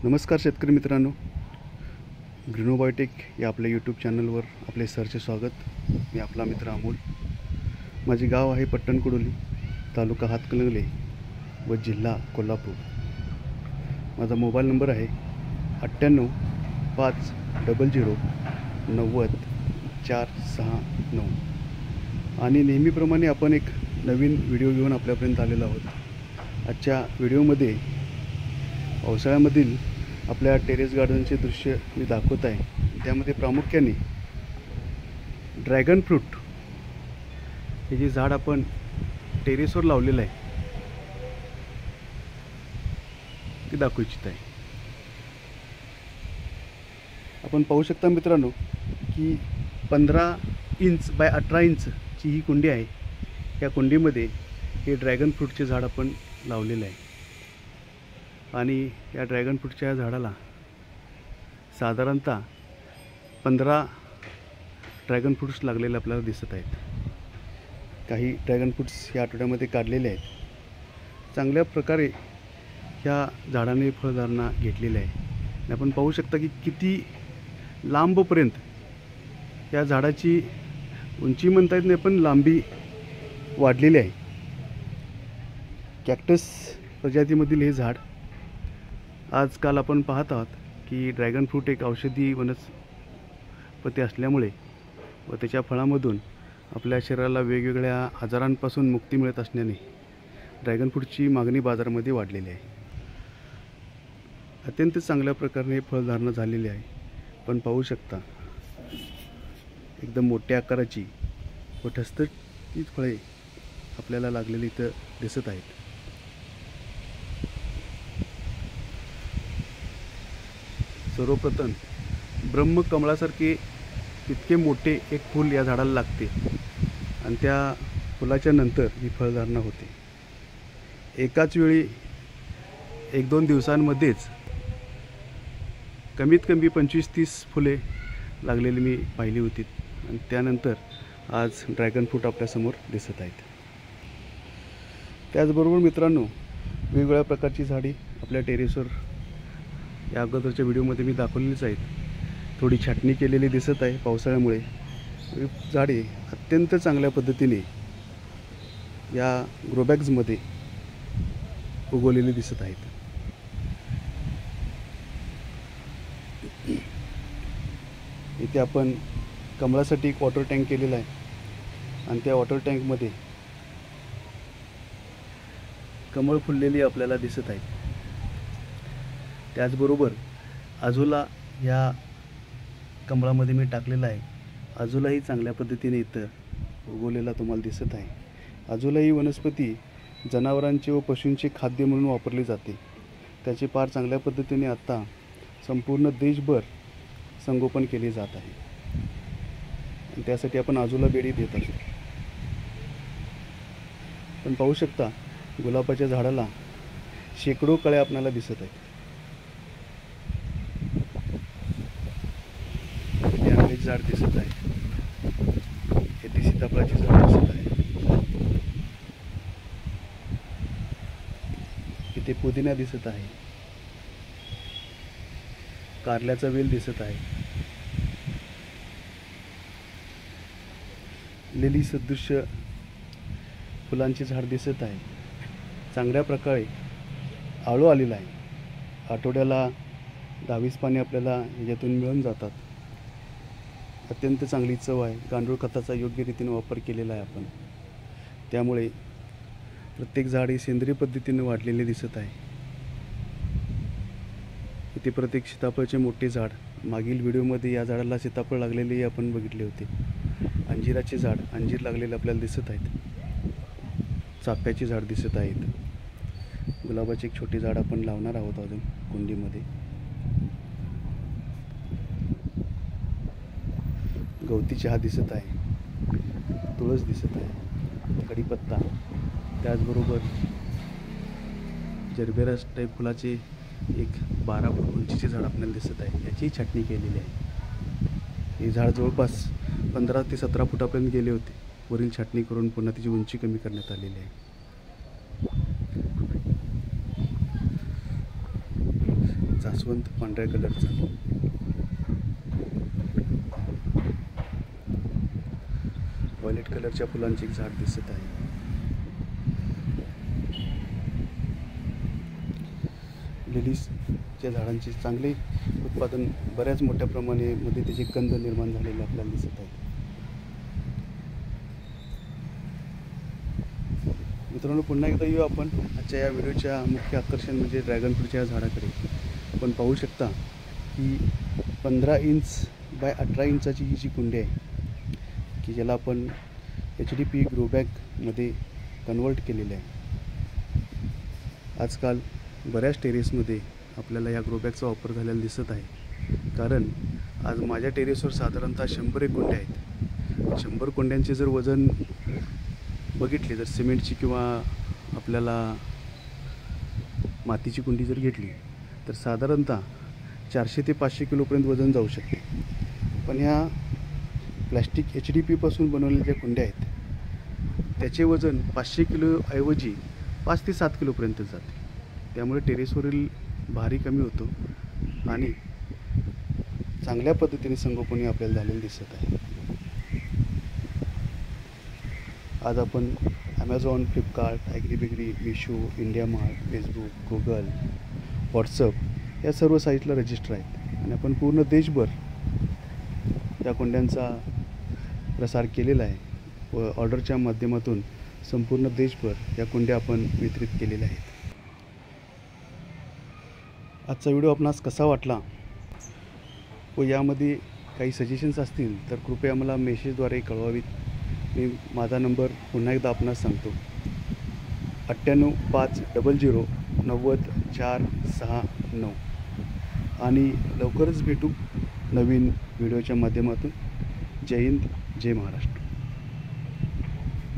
नमस्कार शेतकरी मित्रांनो, ग्रीनोबायोटेक या आपल्या यूट्यूब चॅनलवर आपले सरचे स्वागत। मी आपला मित्र अमोल। माझे गाव आहे पट्टणकडोली, तालुका हातकणंगले व जिल्हा कोल्हापूर। माझा मोबाईल नंबर आहे 9850090469 आणि नेहमीप्रमाणे आपण एक नवीन व्हिडिओ घेऊन आपल्यापर्यंत आलेलो आहोत। आजच्या व्हिडिओमध्ये पावसाळ्यामधील आपल्या टेरेस गार्डनचे दृश्य मी दाखवत आहे। त्यामध्ये प्रामुख्याने ड्रॅगन फ्रूट हे जे झाड आपण टेरेसवर लावलेलं आहे ते दाखवू इच्छित आहे। आपण पाहू शकता मित्रांनो की 15 इंच बाय 18 इंचची ही कुंडी आहे। या कुंडीमध्ये हे ड्रॅगन फ्रूटचे झाड आपण लावलेले आहे आणि या ड्रॅगन फ्रूटच्या झाडाला साधारणतः 15 ड्रॅगन फ्रूट्स लागलेले आपल्याला दिसत आहेत। काही ड्रॅगन फ्रूट्स या आठवड्यामध्ये काढलेले आहेत। चांगल्या प्रकारे ह्या झाडाने फळधारणा घेतलेली आहे आणि आपण पाहू शकता की किती लांबपर्यंत या झाडाची उंची म्हणता येत नाही पण लांबी वाढलेली आहे। कॅक्टस प्रजातीमधील हे झाड आजकाल आपण पाहत आहोत की ड्रॅगन फ्रूट एक औषधी वनस्पती असल्यामुळे व त्याच्या फळामधून आपल्या शरीराला वेगवेगळ्या आजारांपासून मुक्ती मिळत असल्याने ड्रॅगन फ्रूटची मागणी बाजारामध्ये वाढलेली आहे। अत्यंत चांगल्या प्रकारे फळधारणा झालेली आहे। पण पाहू शकता एकदम मोठ्या आकाराची व ठसठशीत फळे आपल्याला लागलेली इथं दिसत आहेत। सर्वप्रथम ब्रह्मकमळासारखे तितके मोठे एक फूल या झाडाला लागते आणि त्या फुलाच्या नंतर ही फळधारणा होते। एकाच वेळी 1-2 दिवसांमध्येच कमीत कमी 25-30 फुले लागलेली मी पाहिली होती आणि त्यानंतर आज ड्रॅगन फ्रूट आपल्यासमोर दिसत आहेत। त्याचबरोबर मित्रांनो, वेगवेगळ्या प्रकारची झाडी आपल्या टेरेसवर या अगोदरच्या व्हिडिओमध्ये मी दाखवलेलीच आहेत। थोडी छाटणी केलेली दिसत आहे। पावसाळ्यामुळे झाडे अत्यंत चांगल्या पद्धतीने या ग्रोबॅग्समध्ये उगवलेली दिसत आहेत। इथे आपण कमळासाठी एक वॉटर टँक केलेला आहे आणि त्या वॉटर टँकमध्ये कमळ फुललेली आपल्याला दिसत आहेत। त्याचबरोबर अजूला या कमळामध्ये मी टाकलेला आहे। अजूलाही चांगल्या पद्धतीने इथं उगवलेला तुम्हाला दिसत आहे। अजूला ही वनस्पती जनावरांचे व पशूंचे खाद्य म्हणून वापरली जाते। त्याचे फार चांगल्या पद्धतीने आता संपूर्ण देशभर संगोपन केले जात आहे आणि त्यासाठी आपण अजूला बेडी देत असतो। पण पाहू शकता गुलाबाच्या झाडाला शेकडो कळ्या आपल्याला दिसत आहेत। एक झाड दिसत आहे, येथे सीताफळाची झाड दिसत आहे, इथे पुदिना दिसत आहे, कारल्याचा वेल दिसत आहे, लिली सदृश फुलांचे झाड दिसत आहे। चांगल्या प्रकारे आळू आलेला आहे। आठवड्याला 10-20 पाने आपल्याला यातून मिळून जातात। अत्यंत चांगली चव आहे। गांडूळ खताचा योग्य रीतीने वापर केलेला आहे आपण, त्यामुळे प्रत्येक झाड ही सेंद्रिय पद्धतीने वाढलेले दिसत आहे। इथे प्रत्येक सीताफळाचे मोठे झाड, मागील व्हिडिओमध्ये या झाडाला सीताफळ लागलेले आपण बघितले होते। अंजिराचे झाड, अंजीर लागलेले आपल्याला दिसत आहेत। चाफ्याचे झाड दिसत आहेत। गुलाबाचे एक छोटे झाड आपण लावणार आहोत अजून कुंडीमध्ये। गवती चहा दिसत आहे, तुळस दिसत आहे, कढीपत्ता, त्याचबरोबर जरबेरास टाईप फुलाचे एक 12 फूट उंचीचे झाड आपल्याला दिसत आहे। याची छाटणी केलेली आहे। हे झाड जवळपास 15 ते 17 फुटापर्यंत गेले होते। वरील छाटणी करून पुन्हा त्याची उंची कमी करण्यात आलेली आहे। जास्वंत पांढऱ्या कलरचा, व्हायलेट कलरच्या फुलांचे एक झाड दिसत आहे. लिलीजच्या झाडांचे चांगले उत्पादन बऱ्याच मोठ्या प्रमाणामध्ये त्याचे कंद निर्माण झालेले आपल्याला दिसत आहे. मित्रांनो, पुन्हा एकदा येऊ आपण आजच्या या व्हिडिओच्या मुख्य आकर्षण म्हणजे ड्रॅगन फ्रूटच्या या झाडाकडे. आपण पाहू शकता की 15 इंच बाय 18 इंचाची ही जी कुंडी आहे की ज्याला आपण HDP ग्रो बॅगमध्ये कन्वर्ट केलेलं आहे. आजकाल बऱ्याच टेरेसमध्ये आपल्याला या ग्रो बॅगचा वापर झालेला दिसत आहे. कारण आज माझ्या टेरेसवर साधारणतः 100 एक कुंड्या आहेत. 100 कुंड्यांचे जर वजन बघितले, जर सिमेंटची किंवा आपल्याला मातीची कुंडी जर घेतली तर साधारणतः 400 ते 500 किलोपर्यंत वजन जाऊ शकते. पण ह्या प्लॅस्टिक HDPपासून बनवलेल्या ज्या कुंड्या आहेत त्याचे वजन 500 किलोऐवजी 5 ते 7 किलोपर्यंत जाते. त्यामुळे टेरेसवरील भारी कमी होतो आणि चांगल्या पद्धतीने संगोपन आपल्याला झालेलं दिसत आहे. आज आपण Amazon, Flipkart, Agribigri, Meesho, India Mart, Facebook, Google, WhatsApp या सर्व साईटला रजिस्टर आहेत आणि आपण पूर्ण देशभर या कुंड्यांचा प्रसार केलेला आहे व ऑर्डरच्या माध्यमातून संपूर्ण देशभर या कुंड्या आपण वितरित केलेल्या आहेत. आजचा व्हिडिओ आपणास कसा वाटला व यामध्ये काही सजेशन्स असतील तर कृपया मला मेसेजद्वारे कळवावीत. मी माझा नंबर पुन्हा एकदा आपणास सांगतो, 9850090469 आणि लवकरच भेटू नवीन व्हिडिओच्या माध्यमातून. जय हिंद, जय महाराष्ट्र.